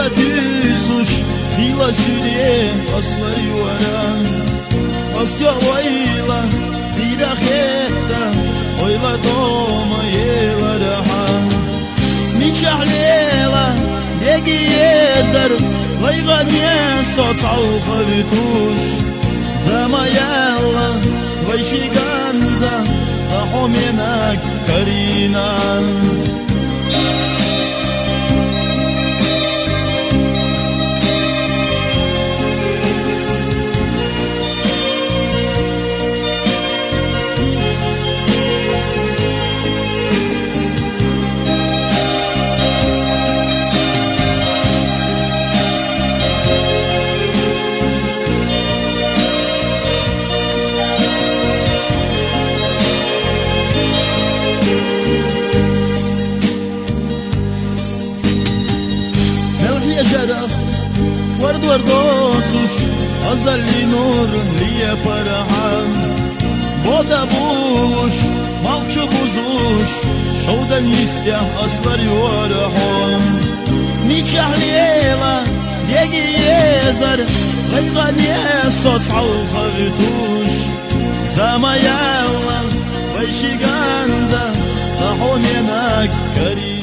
düzuş Dila süriye aslar yuvaran Asya vayla Dira khetta Oyla doma yela raha Nikah lela Degi yezer Layga niye sot alqa vituş Zama yalla Vayshi ganza Saho menak karina ورد وردوتش أزلي نور لي فرحان بوتا بوش مالچو بوزوش شودن يستيح أصلر يورحون نيچح ليلا ديجي يزر غيغاني صوت عالخا بتوش زما يلا ويشي غانزا صحو منك كريم